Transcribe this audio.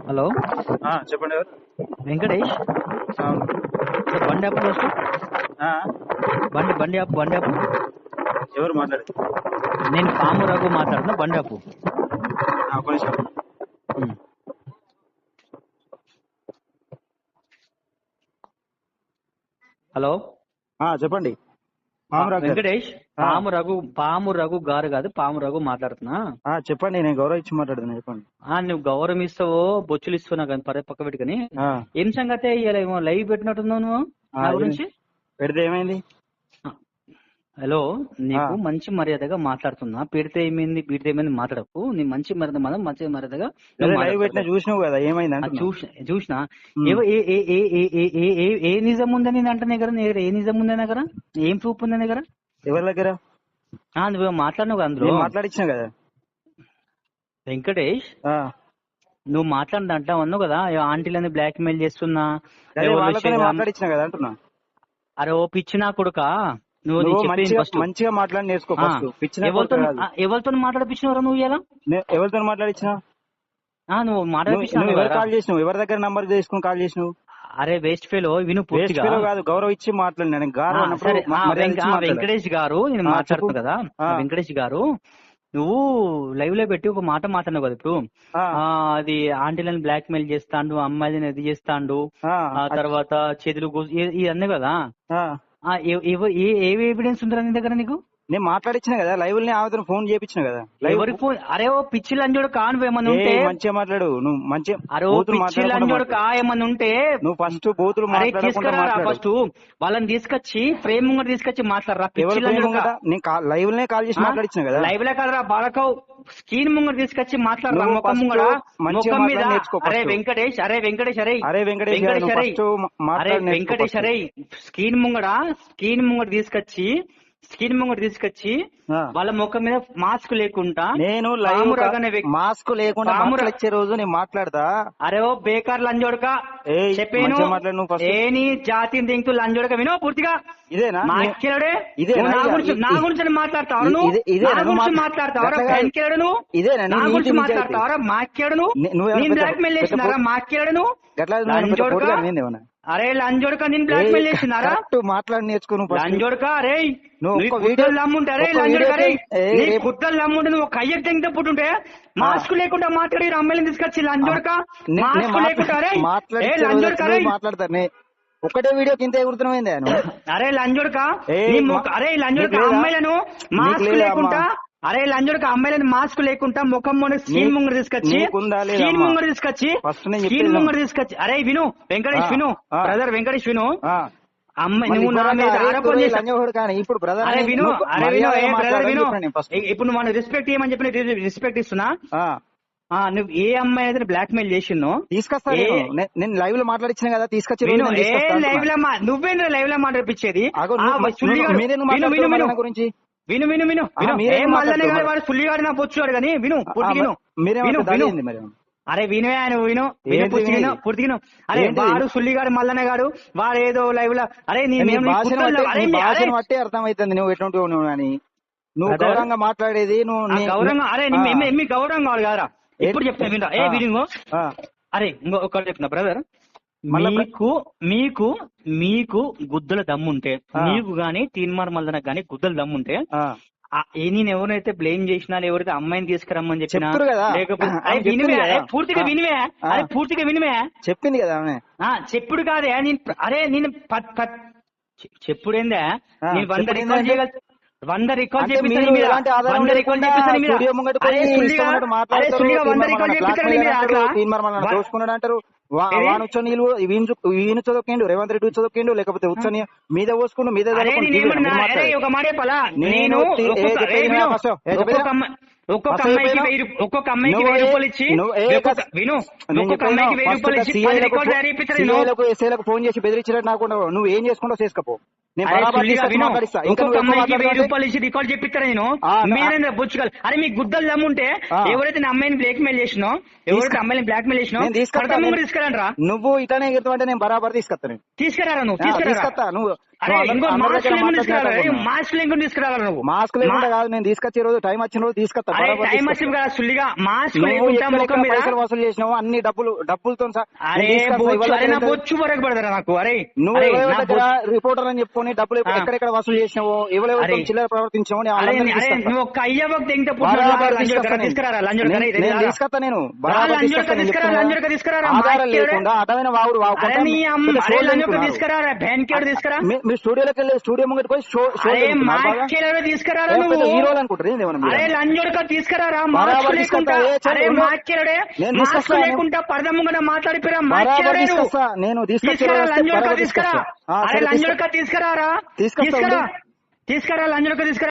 Hello, చెప్పండి ఎవరు? వెంకటేష్. అవును. బండి ఆపు ఫస్ట్. ఆ, బండి ఆపు. ఎవరు మాట్లాడేది? నేను పాము రఘు మాట్లాడుతున్నా. బండి ఆపు. ఒక నిమిషం. హలో, చెప్పండి. వెంకటేష్. పాము రఘు గారు కాదు, పాము రఘు మాట్లాడుతున్నా. చెప్పండి, నేను గౌరవ ఇచ్చి మాట్లాడుతున్నా. చెప్పండి. నువ్వు గౌరవం ఇస్తావో బొచ్చులు ఇస్తున్నా కానీ పక్క పెట్టుకుని ఏం సంగతి ఏమో లైవ్ పెట్టినట్టున్నావు నువ్వు నా గురించి. పెడితే ఏమైంది? హలో, నీకు మంచి మర్యాదగా మాట్లాడుతున్నా. పెడితే ఏమైంది మాట్లాడకు. నీ మంచి మర్యాదగా చూసినావు కదా, ఏమైంది? చూసినా. ఏ నిజం ఉందని అంటనే కదా, ఏ నిజం ఉందని దగ్గర, ఏం ప్రూఫ్ ఉందని దగ్గర? ఎవరి దగ్గర? నువ్వు మాట్లాడినావు కదా అందులో. మాట్లాడించిన కదా వెంకటేష్. నువ్వు మాట్లాడిన అంటా అన్నావు కదా, ఆంటీలని బ్లాక్ మెయిల్ చేస్తున్నా మాట్లాడించిన కదా అంటున్నా. అరే ఓ పిచ్చి నా కొడుకా, నువ్వు మంచిగా మాట్లాడి నేర్చుకో. ఎవరితో మాట్లాడిపించినవరా నువ్వు? ఇలా ఎవరితో మాట్లాడించినా? నువ్వు మాట్లాడిపించినావు. ఎవరు కాల్ చేసినావు? ఎవరి దగ్గర నంబర్ తీసుకుని కాల్ చేసినావు? అరే వేస్ట్ ఫెలో, విను పూర్తిగా. కాదు, గౌరవ ఇచ్చి మాట్లాడినా. వెంకటేష్ గారు, నేను మాట్లాడుతున్నా కదా. వెంకటేష్ గారు, నువ్వు లైవ్ లో పెట్టి ఒక మాట మాట్లాడినావు కదా ఇప్పుడు. అది ఆంటీలను బ్లాక్ మెయిల్ చేస్తాండు, అమ్మాయిలను ఇది చేస్తాండు, ఆ తర్వాత చేతులు ఇవన్నీ కదా. ఏ ఎవిడెన్స్ ఉందిరా నీ దగ్గర? నీకు నేను మాట్లాడించిన కదా, లైవ్ ఆమెతో ఫోన్ చేయించిన కదా. ఎవరికి ఫోన్? అరే ఓ పిచ్చి లంజోడు కాను ఏమన్నా ఉంటే మంచిగా మాట్లాడు. నువ్వు మంచిగా అరే ఓ పిచ్చి లంజోడు కా ఏమన్నా ఉంటే నువ్వు ఫస్ట్ బూతులు తీసుకురా. ఫస్ట్ వాళ్ళని తీసుకొచ్చి ఫ్రేమ్ ముంగట తీసుకొచ్చి మాట్లాడరా. లైవ్ కాల్ చేసి మాట్లాడించిన కదా. లైవ్ లే కాదురా బాలకవ్, స్క్రీన్ ముంగట తీసుకొచ్చి మాట్లాడరా. ముఖం ముంగడ ముఖం మీద. అరే వెంకటేష్, అరే వెంకటేష్, అరే వెంకటేష్, అరే స్క్రీన్ ముంగట తీసుకొచ్చి వాళ్ళ ముఖం మీద మాస్క్ లేకుండా, నేను మాస్క్ లేకుండా వచ్చే రోజు నేను మాట్లాడతా. అరే ఓ బేకార్ లంజోడక చెప్పేను. ఏని జాతి దింకు లంజోడక వినో పూర్తిగా. ఇదేనా మాట్లాడే? నా గురించి మాట్లాడతావు నువ్వు? నా గురించి మాట్లాడతావరా? పెన్కేడు నువ్వు? నా గురించి మాట్లాడతావరా? మాట్లాడు నువ్వు. బ్లాక్ మెయిల్ చేసినారా? మాట్లాడు నువ్వు. అరే లంజోడక, నేను బ్లాక్ మెయిల్ చేసినారా? మాట్లాడి నేర్చుకో. లంజోడక అరే గుద్దలు నమ్ముంటే, అరే లంజోడక అరే నీ గుద్దలు నమ్ముంటే, నువ్వు కయ్యకు తెంగితే పుట్టుంటే మాస్క్ లేకుండా మాట్లాడి అమ్మాయిని తీసుకొచ్చి లంజోడక మాస్క్ లేకుండా. అరే లంజోడక మాట్లాడతారు ఒకటే వీడియో కింద ఎగురుతున్నాయింది. అరే లంజోడక, అరే లంజోడక అమ్మాయిలను మాస్క్ లేకుండా, అరే లంజోడక అమ్మాయిలను మాస్క్ లేకుండా ముఖం ముందు స్క్రీన్ ముంగడు తీసుకొచ్చి అరే విను వెంకటేష్, విను బ్రదర్ వెంకటేష్, విను. అమ్మాయి నువ్వు నా మీద ఆరోపణ చేస్తావు. ఇప్పుడు అరే విను, బ్రదర్ విను. ఇప్పుడు నువ్వు మన రెస్పెక్ట్ ఇవ్వమని చెప్పి రెస్పెక్ట్ ఇస్తున్నా. నువ్వు ఏ అమ్మాయి అయితే బ్లాక్ మెయిల్ చేసినో తీసుకొస్తా. నేను లైవ్ లో మాట్లాడించిన కదా, తీసుకొచ్చి నువ్వే లైవ్ లో మాట్లాడిపించేది. విను మల్లనే గారు వాడు సుల్లిగాడు నా పొచ్చువాడు కానీ విను పూర్తిగా. అరే వినువే, నువ్వు విను పూర్తిగా. అరే వాడు సుల్లిగాడు మల్లనే గాడు, వాడు ఏదో లైవ్ లో. అరే బట్టే అర్థమైతుంది నువ్వు ఎటువంటి అని. నువ్వు గౌరవంగా మాట్లాడేది నువ్వు గౌరవంగా. అరే మీ గౌరవం కావాలి కదరా. ఇప్పుడు చెప్తా విను. విను. అరే ఇంకొకటి చెప్తున్నా బ్రదర్, మీకు గుద్దల దమ్ముంటే, నీకు గానీ తీన్మార్ మల్లనకు గానీ గుద్దల దమ్ముంటే, నేను ఎవరైతే బ్లేమ్ చేసినా, ఎవరైతే అమ్మాయిని తీసుకురమ్మని చెప్పినా, లేకపోతే పూర్తిగా వినివే చెప్పింది కదా చెప్పుడు కాదే. నేను చెప్పుడేందా? నేను 100 రికార్డ్ చేయగలుగుతా. 100 రికార్డ్ చేపిస్తాను. 100 రికార్డ్ చూసుకున్నాడు అంటారు. ఈయన చదువుకేండు, రేవంత్ రెడ్డి చదువుకేండు, లేకపోతే ఉచ్చని మీద పోసుకుంటూ మీద. ఒక మాట చెప్పాలా, నేను ఒక్కొక్క అమ్మాయికి 1000 రూపాయలు ఇచ్చి విను, ఒక్కొక్క అమ్మాయికి 1000 రూపాయలు ఇచ్చి 10 రికార్డు తయారు చేపిస్తాను. ఎస్ఐలకు ఫోన్ చేసి బెదిరించినట్టు నాకు నువ్వు ఏం చేసుకుంటావు చేసుకపో. నేను అరే బరాబర్ సుల్లిగా తీసుకొచ్చి విను. మాట్లాడిస్తా. ఇంకా ఒక్కొక్క నువ్వు ఎక్కువ అమ్మాయికి 1000 మాట్లాడుతుంటే రూపాయలు ఇచ్చి రికార్డ్ చెప్పిస్తారా నేను? ఆ, మీరేంద్ర బుచ్చుకోవాలి. అరే మీ గుద్దలు దమ్ముంటే ఎవరైతే నా అమ్మాయిని బ్లాక్ మెయిల్ చేసినో, ఎవరైతే అమ్మాయిని బ్లాక్ మెయిల్ చేసినో నేను తీసుకొస్తా. తీసుకురండి. నువ్వు ఇటనే ఎగుతావంటే నేను బరాబర్ తీసుకొస్తాను. తీసుకురారా నువ్వు, తీసుకొస్తా. నువ్వు అరే ఇంకో మాస్క్ లేకుండా తీసుకురావాలి. మాస్క్ మాస్క్ లేకుండా తీసుకురావాలి నువ్వు. లేకుండా కాదు, నేను తీసుకొచ్చే రోజు టైం వచ్చిన రోజు తీసుకొస్తా. అరే బరాబర్ టైం తీసుకొస్తా. వచ్చింది కదా సుల్లిగా, మాస్క్ నువ్వు లేకుండా ముఖం ఎక్కడెక్కడ మీద. పైసలు వసూలు చేసినావు అన్ని డబ్బులతో అరే బొచ్చు, అరే నా బొచ్చు వరకు పడతారా నాకు? అరే నువ్వు అరే ఎవరి నా దగ్గర రిపోర్టర్ అని చెప్పుకొని డబ్బులు ఎక్కడెక్కడ వసూలు చేసినావో, ఎవరెవరితో చిల్లర ప్రవర్తించావో నేను అరే వాళ్ళందరినీ అరే తీసుకొస్తా. నువ్వు ఒక్క అయ్య భక్తి ఎంత బరాబర్ తీసుకురా లంజోడు నేను తీసుకొస్తా. నేను బరాబర్ తీసుకొస్తా. నేను చెప్తున్నా. ఆధారం లేకుండా అటమైన వాగుడు అరే నీ అమ్మ అరే లంజోడు తీసుకురా, బ్యాన్ కార్డు తీసుకురా. మీ స్టూడియోలోకి వెళ్ళి స్టూడియో ముంగటి పోయి షో అరే మాస్క్ తీసుకురా నువ్వు. హీరోలు అనుకుంటారు. అరే లంజోడుక తీసుకురారా, మాస్క్ బరాబర్ లేకుండా. తీసుకొస్తా. అరే మాస్కులడే నేను మాస్క్ తీసుకొస్తా. లేకుండా పరద ముంగన మాట్లాడిపోయారా? బరాబర్ మాస్కులడే తీసుకొస్తా. నేను తీసుకురా లంజోడుక తీసుకురా. తీసుకొస్తా. అరే లంజోడుక తీసుకురారా, తీసుకొస్తా. తీసుకురా లంజోడుక తీసుకురా.